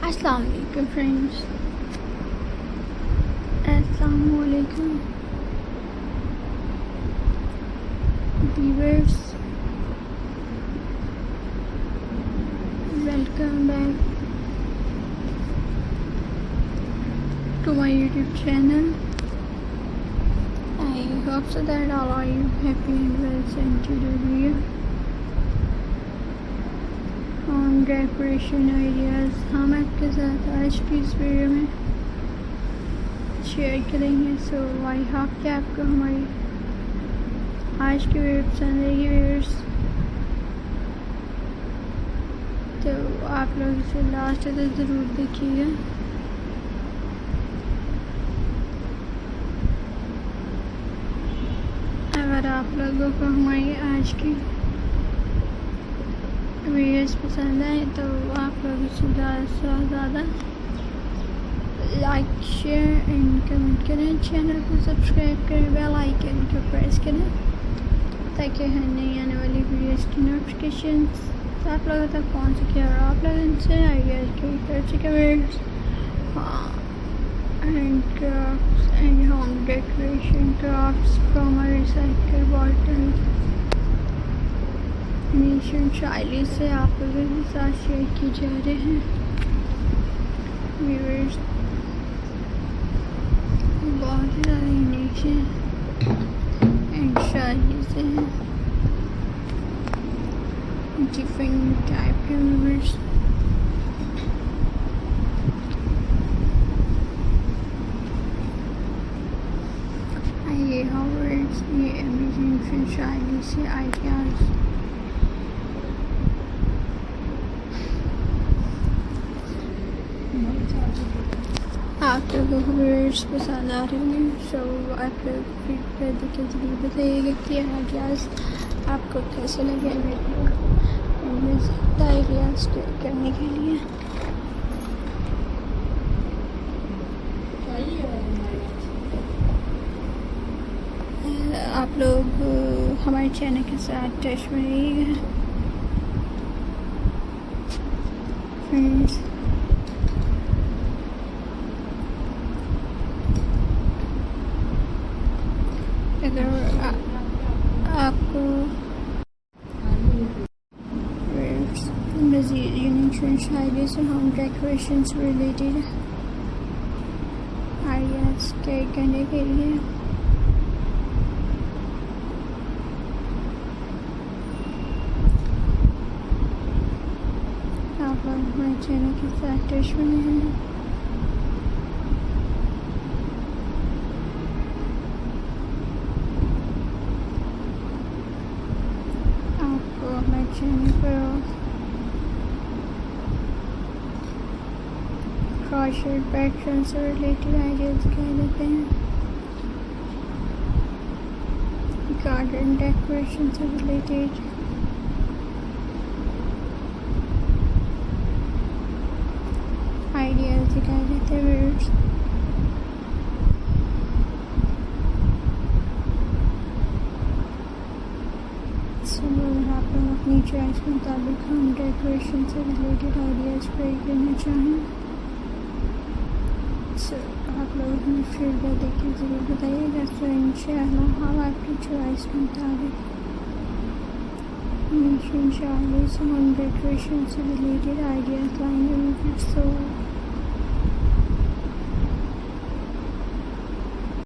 अस्सलाम वालेकुम फ्रेंड्स, अस्सलाम वालेकुम viewers, welcome back to my YouTube channel. I hope so that all are you happy and well sent to the video on decoration ideas. हम आपके साथ आज की इस वीडियो में शेयर करेंगे. सो आई होप कि आपको हमारी आज की वीडियो पसंद आएगी व्यूअर्स. तो आप लोग इसे लास्ट तक ज़रूर देखिएगा. अगर आप लोगों को हमारी आज की वीडियोस पसंद आए तो आप लोग इसे ज़्यादा से ज़्यादा लाइक शेयर एंड कमेंट करें. चैनल को सब्सक्राइब करें, बेल आइकन को प्रेस करें ताकि हर नई आने वाली वीडियोस की नोटिफिकेशन आप लोगों तक पहुंच सके और आप लोग इनसे आइडियाज़ कर सकें. And crafts and home decoration crafts from a recycled bottle. Nation शायरी से आप लोगों के साथ शेयर किए जा रहे हैं व्यूअर्स. बहुत ही ज़्यादा नेशन एंड शायरी से हैं, डिफरेंट टाइप के व्यूअर्स. ये वर्ड्स, ये अमेजिंग शायरी से आइडियाज़ आप लोगों को वर्ड्स पसंद आ रहे हैं. सो आप लोग फीडबैक देके ज़रूर बताइएगा कि आइडियाज़ आपको कैसे लगे आइडियाज़ करने के लिए. आप लोग हमारे चैनल के साथ टच में रहिएगा फ्रेंड्स. अगर आपको मज़ीद यूनिक शायरी से होम डेकोरेशन से रिलेटेड आइडियाज़ करने के लिए आप हमारे चैनल के साथ टच में हैं. आपको हमारे चैनल पर क्रॉशेट पैटर्न से रिलेटेड आइडियाज़ दिखाई देते हैं, गार्डन डेकोरेशन से रिलेटेड आइडियाज़ दिखाई देते हैं. आप लोग अपनी चॉइस के मुताबिक हम डेकोरेशन से रिलेटेड आइडियाज़ ट्राई करना चाहें. सो आप लोग अपनी फीडबैक देके ज़रूर बताइएगा. सो इंशाअल्लाह हम आपकी चॉइस के मुताबिक इंशाअल्लाह से हम डेकोरेशन से रिलेटेड आइडियाज़ लाएंगे. सो